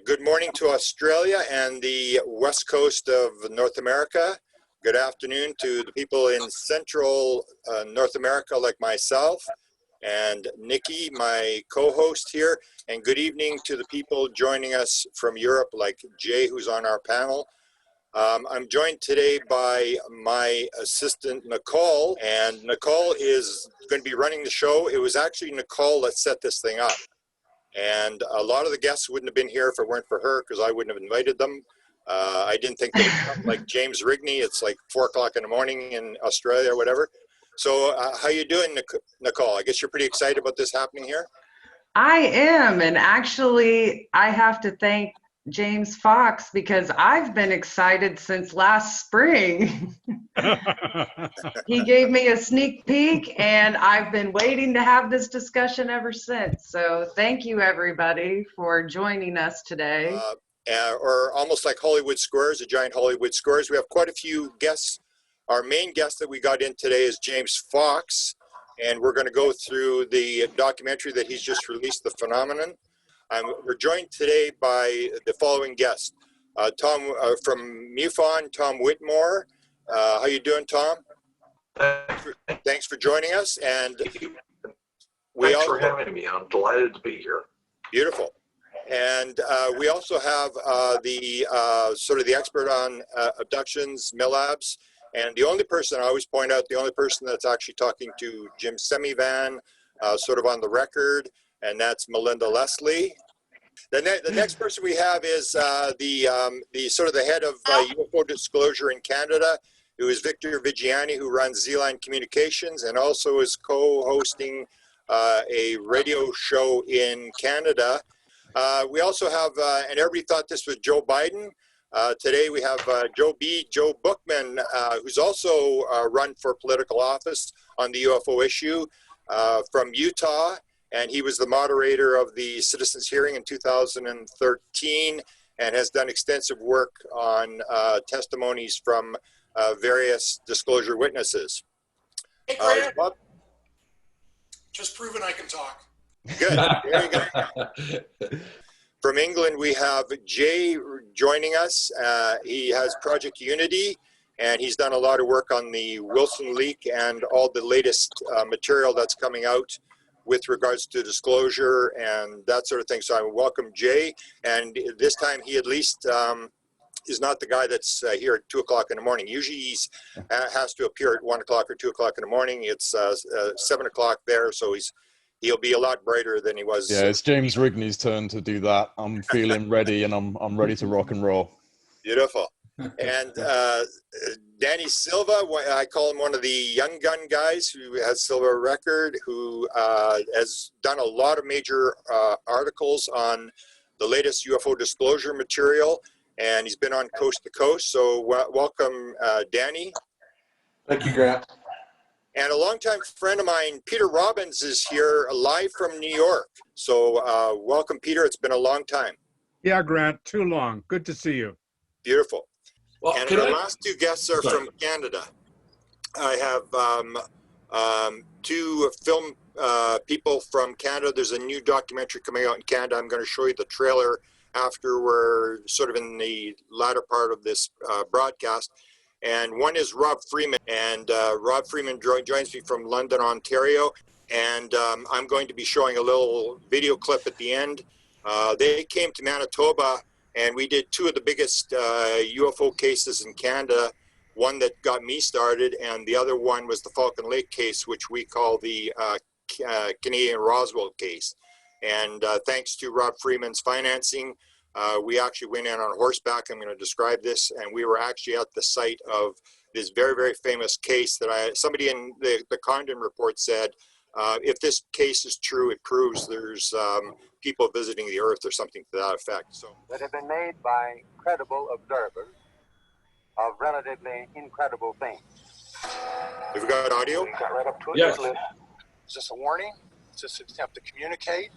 Good morning to Australia and the west coast of North America. Good afternoon to the people in central North America like myself and Nikki, my co-host here. And good evening to the people joining us from Europe like Jay, who's on our panel. I'm joined today by my assistant, Nicole, and Nicole is going to be running the show. It was actually Nicole that set this thing up. And a lot of the guests wouldn't have been here if it weren't for her, because I wouldn't have invited them. I didn't think they would come, like James Rigney. It's like 4 o'clock in the morning in Australia or whatever. So how you doing, Nicole? I guess you're pretty excited about this happening here? I am. And actually, I have to thank James Fox because I've been excited since last spring. He gave me a sneak peek and I've been waiting to have this discussion ever since. So thank you everybody for joining us today. Or almost like Hollywood Squares, a giant Hollywood Squares. We have quite a few guests. Our main guest that we got in today is James Fox, and we're going to go through the documentary that he's just released, The Phenomenon. We're joined today by the following guests. Tom from MUFON, Tom Whitmore. How you doing, Tom? Thanks for joining us. And thanks for having me. I'm delighted to be here. Beautiful. And we also have the sort of the expert on abductions, Millabs. And the only person, I always point out, the only person that's actually talking to Jim Semivan, sort of on the record, and that's Melinda Leslie. The next person we have is the sort of the head of UFO disclosure in Canada, who is Victor Vigiani, who runs Z-Line Communications and also is co-hosting a radio show in Canada. We also have, and everybody thought this was Joe Biden. Today we have Joe Bookman, who's also run for political office on the UFO issue from Utah. And he was the moderator of the citizens hearing in 2013 and has done extensive work on testimonies from various disclosure witnesses. Hey, Grant. Just proving I can talk. Good. There you go. From England, we have Jay joining us. He has Project Unity, and he's done a lot of work on the Wilson leak and all the latest material that's coming out with regards to disclosure and that sort of thing. So I welcome Jay. And this time he at least is not the guy that's here at 2 o'clock in the morning. Usually he has to appear at 1 o'clock or 2 o'clock in the morning. It's 7 o'clock there, so he'll be a lot brighter than he was. Yeah, it's James Rigney's turn to do that. I'm feeling ready, and I'm ready to rock and roll. Beautiful. And Danny Silva, I call him one of the young gun guys who has Silver record, who has done a lot of major articles on the latest UFO disclosure material, and he's been on Coast to Coast. So welcome, Danny. Thank you, Grant. And a longtime friend of mine, Peter Robbins, is here live from New York. So welcome, Peter. It's been a long time. Yeah, Grant, too long. Good to see you. Beautiful. Well, And our last two guests are from Canada. I have two film people from Canada. There's a new documentary coming out in Canada. I'm going to show you the trailer after we're sort of in the latter part of this broadcast. And one is Rob Freeman, and Rob Freeman joins me from London, Ontario. And I'm going to be showing a little video clip at the end. They came to Manitoba, and we did two of the biggest UFO cases in Canada, one that got me started, and the other one was the Falcon Lake case, which we call the Canadian Roswell case. And thanks to Rob Freeman's financing, we actually went in on horseback. I'm going to describe this, and we were actually at the site of this very, very famous case that somebody in the Condon report said, if this case is true, it proves there's people visiting the Earth or something to that effect. So that have been made by credible observers of relatively incredible things. Have we got audio? We got right up to it. Yes. Is this a warning? Is this an attempt to communicate?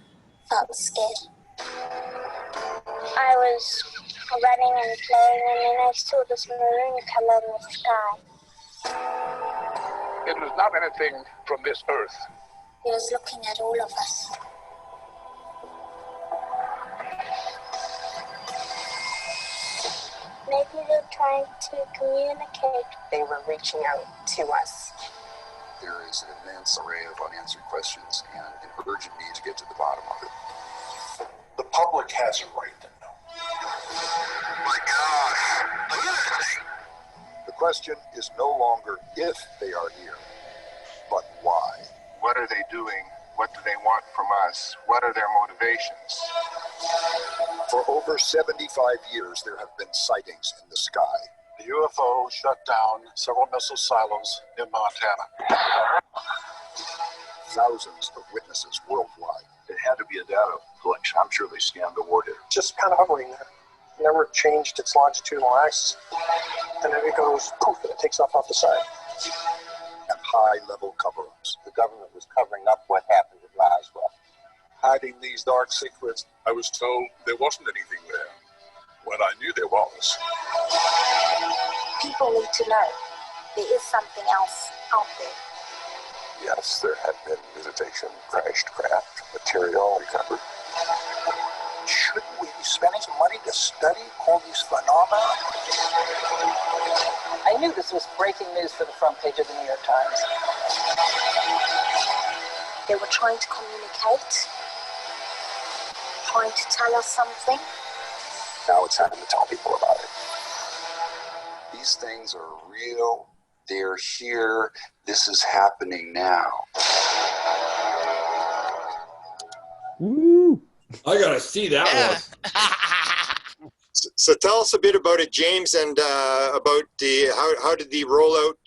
I was scared. I was running and playing, and then I saw this maroon color in the sky. It was not anything from this earth. He was looking at all of us. trying to communicate? They were reaching out to us. There is an immense array of unanswered questions and an urgent need to get to the bottom of it. The public has a right to know. My gosh! Look at that thing! The question is no longer if they are here, but why. What are they doing? What do they want from us? What are their motivations? For over 75 years, there have been sightings in the sky. The UFO shut down several missile silos in Montana. Thousands of witnesses worldwide. It had to be a data collection. I'm sure they scanned the warhead. Just kind of hovering there. Never changed its longitudinal axis. And then it goes poof, and it takes off the side. And high-level cover-ups. The government was covering up what happened at Roswell. Hiding these dark secrets. I was told there wasn't anything there, when I knew there was. People need to know there is something else out there. Yes, there had been visitation, crashed craft, material recovered. Shouldn't we be spending some money to study all these phenomena? I knew this was breaking news for the front page of the New York Times. They were trying to communicate, trying to tell us something. Now it's time to tell people about it. These things are real. They're here. This is happening now. Woo! I gotta see that one. So tell us a bit about it, James, and about the how did the rollout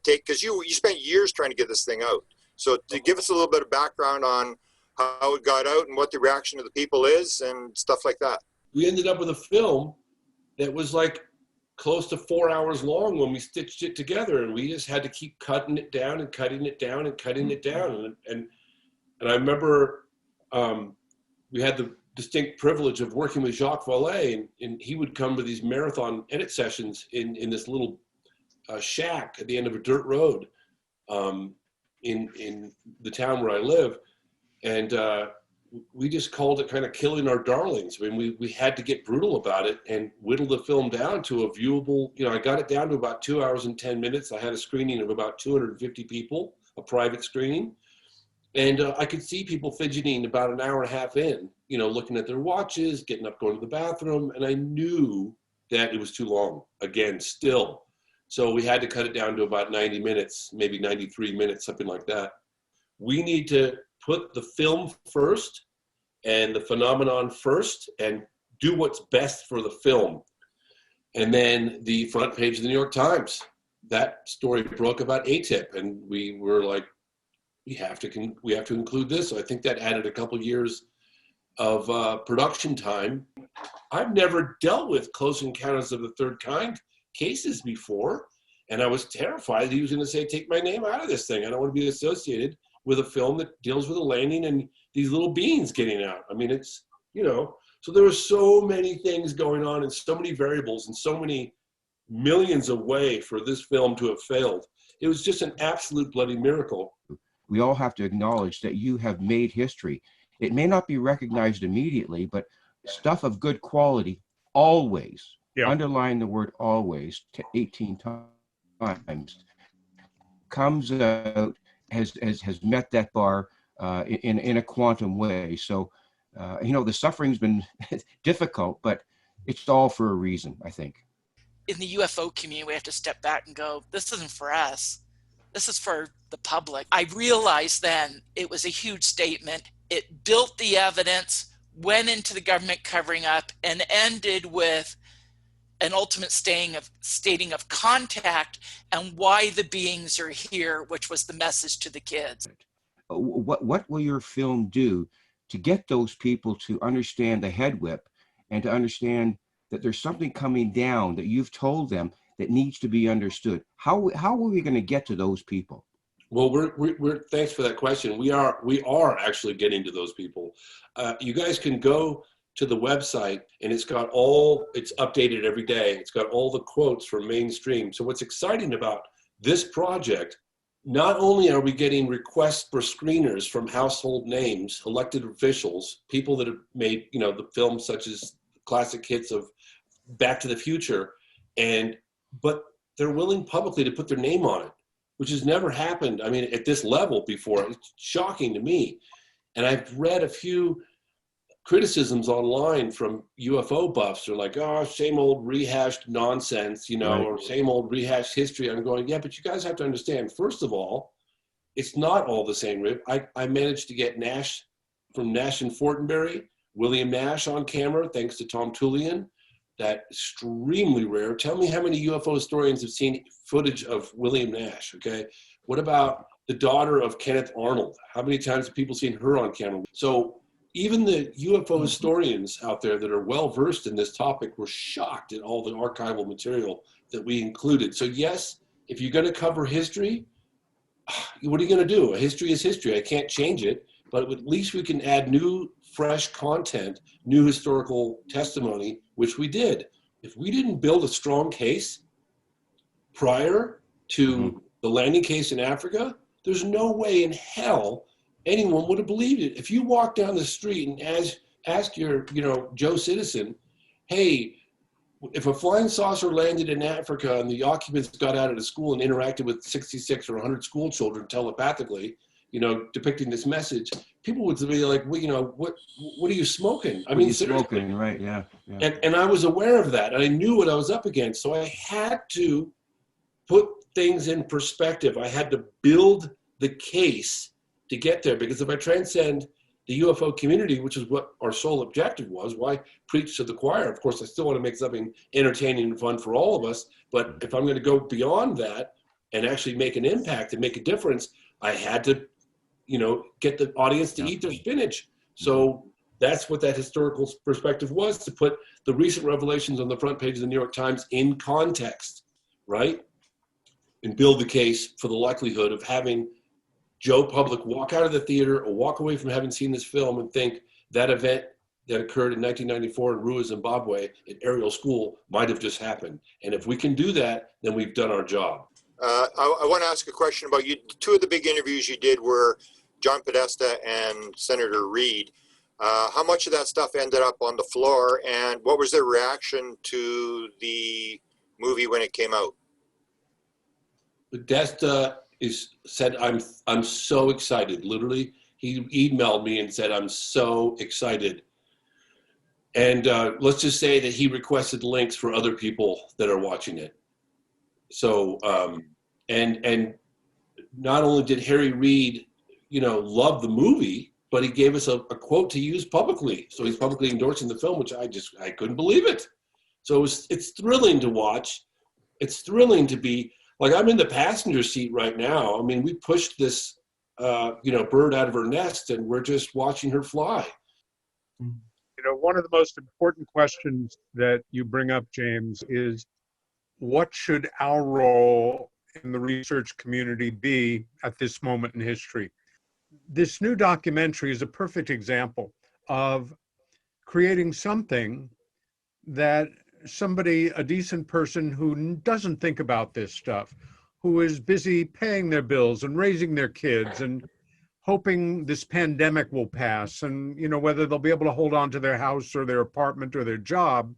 take? Because you spent years trying to get this thing out. So to give us a little bit of background on how it got out and what the reaction of the people is and stuff like that. We ended up with a film that was like close to 4 hours long when we stitched it together, and we just had to keep cutting it down and cutting it down and cutting it down. And I remember we had the distinct privilege of working with Jacques Vallee, and he would come to these marathon edit sessions in this little shack at the end of a dirt road in the town where I live. And we just called it kind of killing our darlings. I mean, we had to get brutal about it and whittle the film down to a viewable, I got it down to about 2 hours and 10 minutes. I had a screening of about 250 people, a private screening. And I could see people fidgeting about an hour and a half in, looking at their watches, getting up, going to the bathroom. And I knew that it was too long, again, still. So we had to cut it down to about 90 minutes, maybe 93 minutes, something like that. We need to put the film first and the phenomenon first and do what's best for the film. And then the front page of the New York Times, that story broke about ATIP, and we were like, we have to include this. So I think that added a couple years of production time. I've never dealt with Close Encounters of the Third Kind cases before, and I was terrified that he was going to say, take my name out of this thing. I don't want to be associated with a film that deals with a landing and these little beings getting out. I mean, it's, so there were so many things going on and so many variables and so many millions of ways for this film to have failed. It was just an absolute bloody miracle. We all have to acknowledge that you have made history. It may not be recognized immediately, but stuff of good quality always, underline the word always 18 times, comes out, has met that bar in a quantum way. So, the suffering's been difficult, but it's all for a reason, I think. In the UFO community, we have to step back and go, this isn't for us. This is for the public. I realized then it was a huge statement. It built the evidence, went into the government covering up, and ended with an ultimate stating of contact and why the beings are here, which was the message to the kids. What will your film do to get those people to understand the head whip and to understand that there's something coming down that you've told them that needs to be understood? How are we going to get to those people? Well, we're thanks for that question. We are actually getting to those people. You guys can go to the website, and it's updated every day. It's got all the quotes from mainstream. So what's exciting about this project, not only are we getting requests for screeners from household names, elected officials, people that have made, the films such as classic hits of Back to the Future, But they're willing publicly to put their name on it, which has never happened. I mean, at this level before. It's shocking to me. And I've read a few criticisms online from UFO buffs. They're like, oh, same old rehashed nonsense, you know, or same old rehashed history. I'm going, yeah, but you guys have to understand, first of all, it's not all the same, Rip. I managed to get Nash from Nash and Fortenberry, William Nash on camera, thanks to Tom Tullian. That extremely rare. Tell me how many UFO historians have seen footage of William Nash, okay? What about the daughter of Kenneth Arnold? How many times have people seen her on camera? So even the UFO historians out there that are well-versed in this topic were shocked at all the archival material that we included. So yes, if you're gonna cover history, what are you gonna do? History is history, I can't change it, but at least we can add new, fresh content, new historical testimony, which we did. If we didn't build a strong case prior to the landing case in Africa, there's no way in hell anyone would have believed it. If you walk down the street and ask your, Joe Citizen, hey, if a flying saucer landed in Africa and the occupants got out of the school and interacted with 66 or 100 school children telepathically, depicting this message, people would be like, well, what are you smoking? I mean, smoking, right? Yeah. And I was aware of that. I knew what I was up against. So I had to put things in perspective. I had to build the case to get there, because if I transcend the UFO community, which is what our sole objective was, why preach to the choir? Of course, I still want to make something entertaining and fun for all of us. But if I'm going to go beyond that and actually make an impact and make a difference, I had to get the audience to eat their spinach. So that's what that historical perspective was, to put the recent revelations on the front page of the New York Times in context, right? And build the case for the likelihood of having Joe Public walk out of the theater or walk away from having seen this film and think that event that occurred in 1994 in Rua, Zimbabwe at Ariel School might have just happened. And if we can do that, then we've done our job. I want to ask a question about you. Two of the big interviews you did were John Podesta and Senator Reid. How much of that stuff ended up on the floor, and what was their reaction to the movie when it came out? Podesta said, I'm so excited. Literally, he emailed me and said, I'm so excited. And let's just say that he requested links for other people that are watching it. So, and not only did Harry Reid, love the movie, but he gave us a quote to use publicly. So he's publicly endorsing the film, which I couldn't believe it. So it's thrilling to watch. It's thrilling to be, like, I'm in the passenger seat right now. I mean, we pushed this, bird out of her nest, and we're just watching her fly. One of the most important questions that you bring up, James, is what should our role in the research community be at this moment in history? This new documentary is a perfect example of creating something that somebody, a decent person who doesn't think about this stuff, who is busy paying their bills and raising their kids and hoping this pandemic will pass, and whether they'll be able to hold on to their house or their apartment or their job,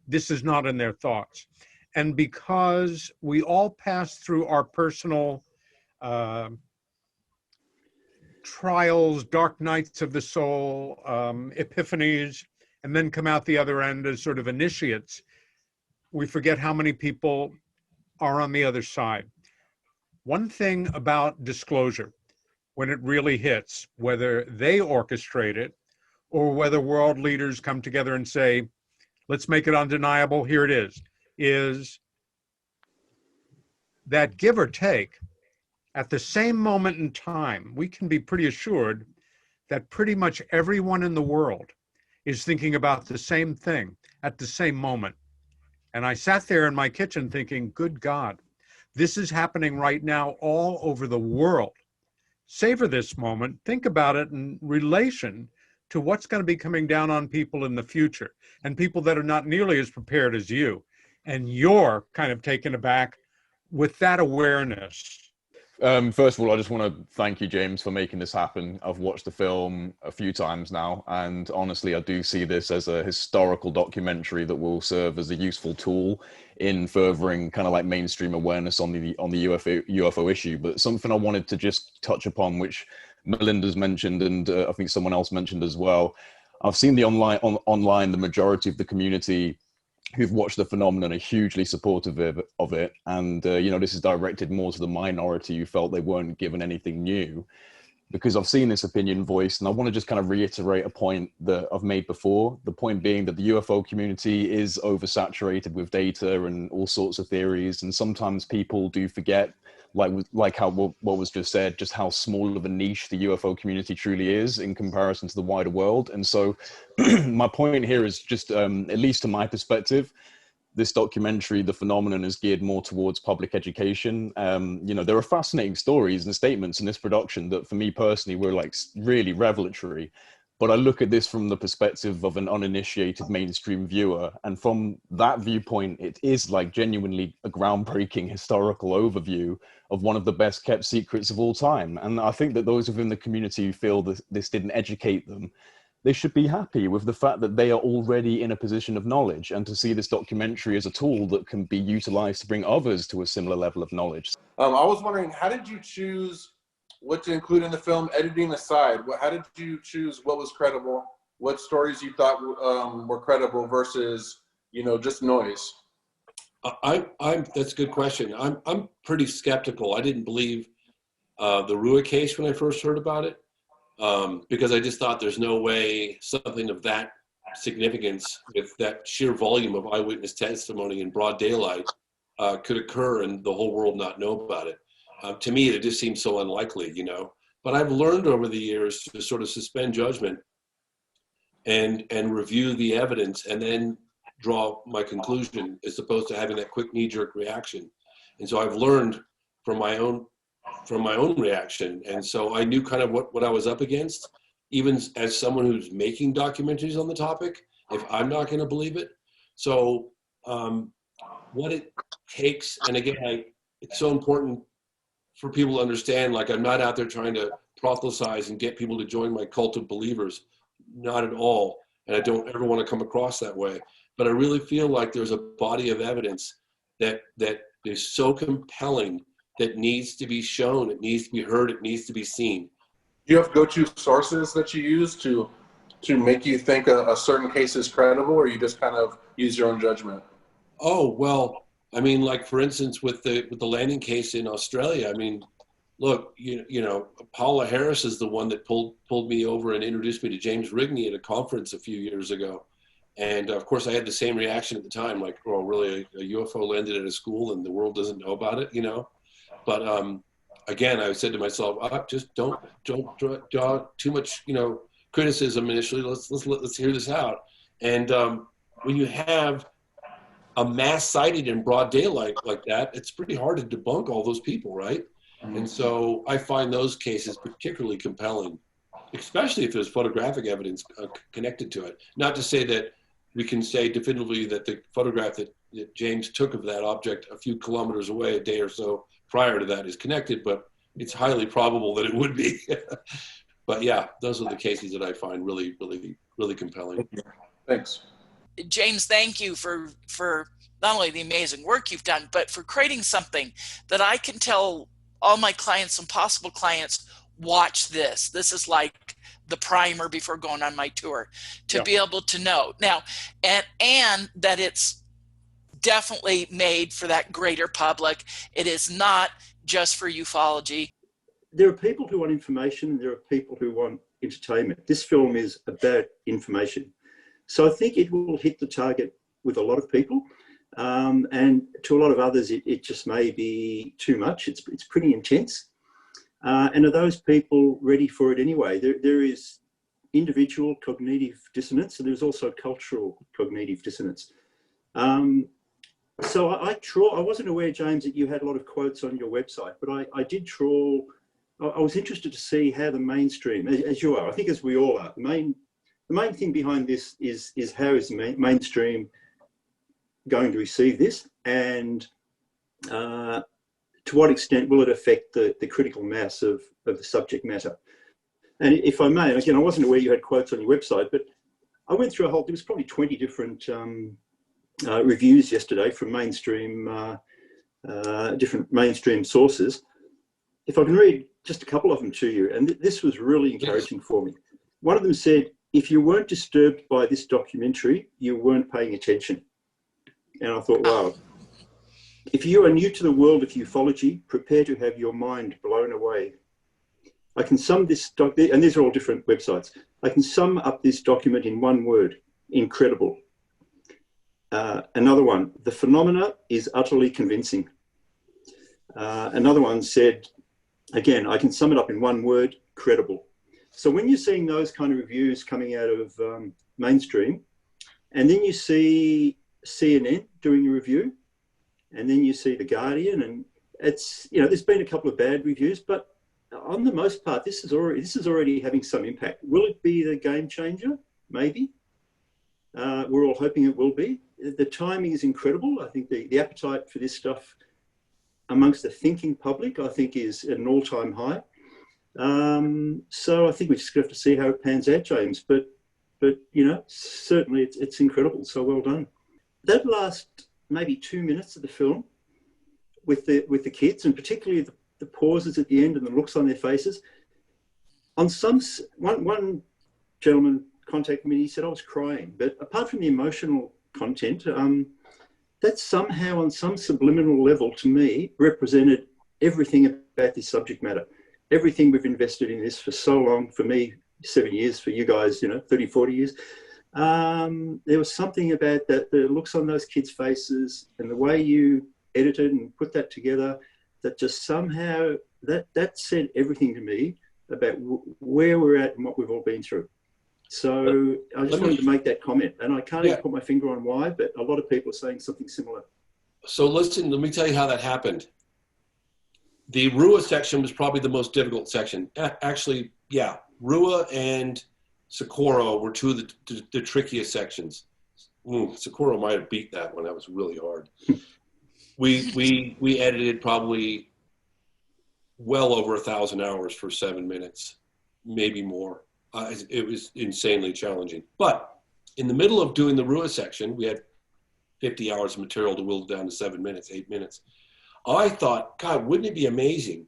this is not in their thoughts. And because we all pass through our personal trials, dark nights of the soul, epiphanies, and then come out the other end as sort of initiates, we forget how many people are on the other side. One thing about disclosure, when it really hits, whether they orchestrate it or whether world leaders come together and say, let's make it undeniable, here it is that give or take, at the same moment in time, we can be pretty assured that pretty much everyone in the world is thinking about the same thing at the same moment. And I sat there in my kitchen thinking, good God, this is happening right now all over the world. Savor this moment, think about it in relation to what's going to be coming down on people in the future, and people that are not nearly as prepared as you. And you're kind of taken aback with that awareness. First of all, I just want to thank you, James, for making this happen. I've watched the film a few times now, and honestly, I do see this as a historical documentary that will serve as a useful tool in furthering kind of like mainstream awareness on the UFO issue. But something I wanted to just touch upon, which Melinda's mentioned, and I think someone else mentioned as well. I've seen the online, the majority of the community who've watched the phenomenon are hugely supportive of it. And, you know, this is directed more to the minority who felt they weren't given anything new, because I've seen this opinion voiced. And I want to just kind of reiterate a point that I've made before, the point being that the UFO community is oversaturated with data and all sorts of theories. And sometimes people do forget, like how what was just said, just how small of a niche the UFO community truly is in comparison to the wider world. And so my point here is just, at least to my perspective, this documentary, the phenomenon, is geared more towards public education. You know, there are fascinating stories and statements in this production that for me personally were like really revelatory. But I look at this from the perspective of an uninitiated mainstream viewer. And from that viewpoint, it is like genuinely a groundbreaking historical overview of one of the best kept secrets of all time. And I think that those within the community who feel that this didn't educate them, they should be happy with the fact that they are already in a position of knowledge, and to see this documentary as a tool that can be utilized to bring others to a similar level of knowledge. I was wondering, how did you choose what to include in the film, editing aside? How did you choose what was credible, what stories you thought were credible versus, you know, just noise? That's a good question. I'm pretty skeptical. I didn't believe the Rua case when I first heard about it, because I just thought there's no way something of that significance with that sheer volume of eyewitness testimony in broad daylight could occur and the whole world not know about it. To me, it just seems so unlikely, you know. But I've learned over the years to sort of suspend judgment and review the evidence and then draw my conclusion, as opposed to having that quick knee-jerk reaction. And so I've learned from my own reaction. And so I knew kind of what I was up against, even as someone who's making documentaries on the topic, if I'm not going to believe it. So what it takes, and again, it's so important for people to understand, like, I'm not out there trying to proselytize and get people to join my cult of believers, not at all. And I don't ever want to come across that way. But I really feel like there's a body of evidence that is so compelling that needs to be shown, it needs to be heard, it needs to be seen. Do you have go-to sources that you use to make you think a certain case is credible, or you just kind of use your own judgment? Oh, well, I mean, like, for instance, with the landing case in Australia, I mean, look, you know, Paula Harris is the one that pulled me over and introduced me to James Rigney at a conference a few years ago. And of course I had the same reaction at the time, like, oh, really, a UFO landed at a school and the world doesn't know about it, you know? But again, I said to myself, just don't draw too much, you know, criticism initially. Let's hear this out. And when you have a mass sighting in broad daylight like that, it's pretty hard to debunk all those people, right? Mm-hmm. And so I find those cases particularly compelling, especially if there's photographic evidence connected to it. Not to say that we can say definitively that the photograph that James took of that object a few kilometers away a day or so prior to that is connected, but it's highly probable that it would be. But yeah, those are the cases that I find really, really, really compelling. Thanks. James, thank you for not only the amazing work you've done, but for creating something that I can tell all my clients and possible clients, watch this. This is like the primer before going on my tour, to be able to know. Now, and that it's definitely made for that greater public. It is not just for ufology. There are people who want information and there are people who want entertainment. This film is about information. So I think it will hit the target with a lot of people. And to a lot of others, it just may be too much. It's pretty intense. And are those people ready for it anyway? There is individual cognitive dissonance, and there's also cultural cognitive dissonance. So I wasn't aware, James, that you had a lot of quotes on your website, but I did trawl. I was interested to see how the mainstream, as you are, I think as we all are, the main thing behind this is how is the mainstream going to receive this, and to what extent will it affect the critical mass of the subject matter? And if I may, again, I wasn't aware you had quotes on your website, but I went through there was probably 20 different reviews yesterday from different mainstream sources. If I can read just a couple of them to you, and this was really encouraging for me. One of them said, if you weren't disturbed by this documentary, you weren't paying attention. And I thought, wow. If you are new to the world of ufology, prepare to have your mind blown away. I can sum this, and these are all different websites. I can sum up this document in one word: incredible. Another one, the phenomena is utterly convincing. Another one said, again, I can sum it up in one word: credible. So when you're seeing those kind of reviews coming out of mainstream, and then you see CNN doing a review, and then you see The Guardian, and it's, there's been a couple of bad reviews, but on the most part, this is already having some impact. Will it be the game changer? Maybe. We're all hoping it will be. The timing is incredible. I think the appetite for this stuff amongst the thinking public, I think, is at an all-time high. So I think we just have to see how it pans out, James. But certainly it's incredible. So well done. That last maybe 2 minutes of the film with the kids, and particularly the pauses at the end and the looks on their faces. One gentleman contacted me and he said, I was crying. But apart from the emotional content, that somehow on some subliminal level to me represented everything about this subject matter. Everything we've invested in this for so long, for me, 7 years, for you guys, 30, 40 years. There was something about that, the looks on those kids' faces and the way you edited and put that together, that just somehow, that said everything to me about where we're at and what we've all been through. So I just wanted to make that comment, and I can't even put my finger on why, but a lot of people are saying something similar. So listen, let me tell you how that happened. The Rua section was probably the most difficult section. Actually, yeah, Rua and Socorro were two of the trickiest sections. Socorro might have beat that one. That was really hard. We edited probably well over 1,000 hours for 7 minutes, maybe more. It was insanely challenging. But in the middle of doing the Rua section, we had 50 hours of material to whittle down to 7 minutes, 8 minutes. I thought, God, wouldn't it be amazing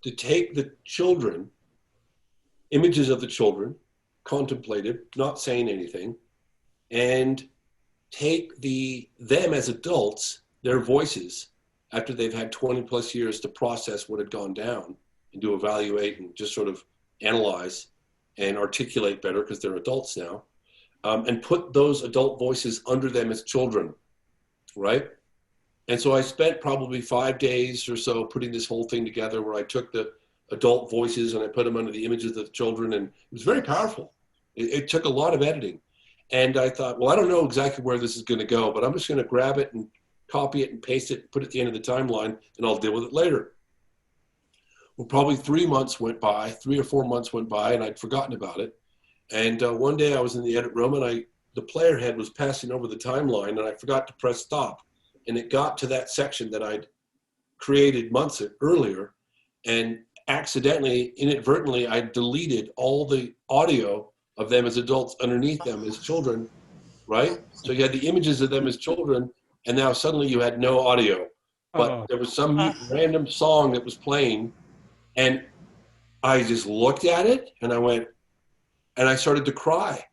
to take the children, images of the children, contemplative, not saying anything, and take them as adults, their voices, after they've had 20 plus years to process what had gone down and to evaluate and just sort of analyze and articulate better because they're adults now, and put those adult voices under them as children, right? And so I spent probably 5 days or so putting this whole thing together, where I took the adult voices and I put them under the images of the children, and it was very powerful. It took a lot of editing. And I thought, well, I don't know exactly where this is going to go, but I'm just going to grab it and copy it and paste it, put it at the end of the timeline, and I'll deal with it later. Well, probably 3 months went by, 3 or 4 months went by, and I'd forgotten about it. And one day I was in the edit room, and the player head was passing over the timeline, and I forgot to press stop. And it got to that section that I'd created months earlier, and accidentally, inadvertently, I deleted all the audio of them as adults underneath them as children, right? So you had the images of them as children, and now suddenly you had no audio. But there was some random song that was playing, and I just looked at it, and I went, and I started to cry.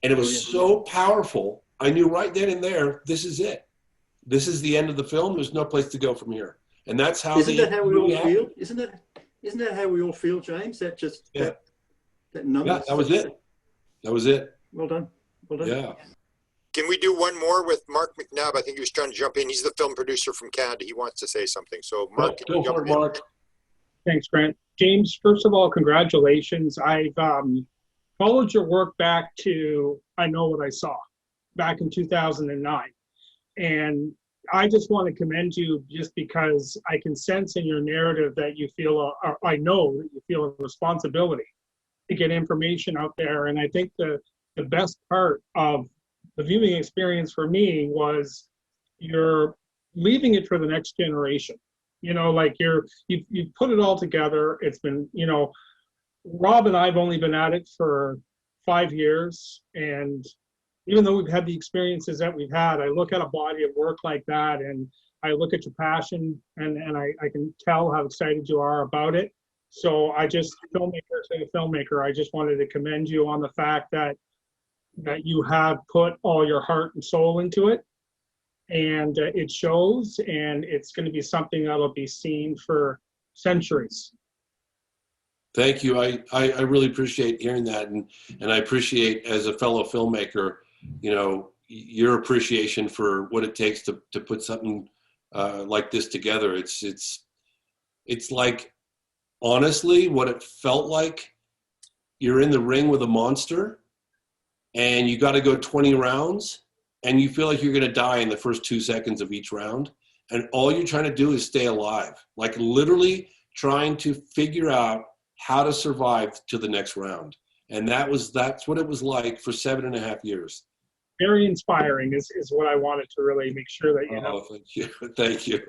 And it was so powerful. I knew right then and there, this is it. This is the end of the film. There's no place to go from here. And that's how Isn't that how we all feel? Isn't that how we all feel, James? That just that numbness. Yeah, that was it. That was it. Well done. Well done. Yeah. Can we do one more with Mark McNabb? I think he was trying to jump in. He's the film producer from Canada. He wants to say something. So Mark, go for it, Mark. Thanks, Grant. James, first of all, congratulations. I've followed your work back to I Know What I Saw back in 2009. And I just want to commend you, just because I can sense in your narrative that you feel, I know that you feel a responsibility to get information out there. And I think the best part of the viewing experience for me was your leaving it for the next generation. You know, like you've put it all together. It's been, you know, Rob and I've only been at it for 5 years, and even though we've had the experiences that we've had, I look at a body of work like that, and I look at your passion, and I can tell how excited you are about it. So I just, filmmaker, I just wanted to commend you on the fact that you have put all your heart and soul into it, and it shows, and it's going to be something that'll be seen for centuries. Thank you. I really appreciate hearing that, and I appreciate, as a fellow filmmaker, you know, your appreciation for what it takes to put something like this together. It's like, honestly, what it felt like, you're in the ring with a monster and you got to go 20 rounds and you feel like you're going to die in the first 2 seconds of each round. And all you're trying to do is stay alive, like literally trying to figure out how to survive to the next round. And that's what it was like for 7.5 years. Very inspiring is what I wanted to really make sure that you know. Thank you. Thank you.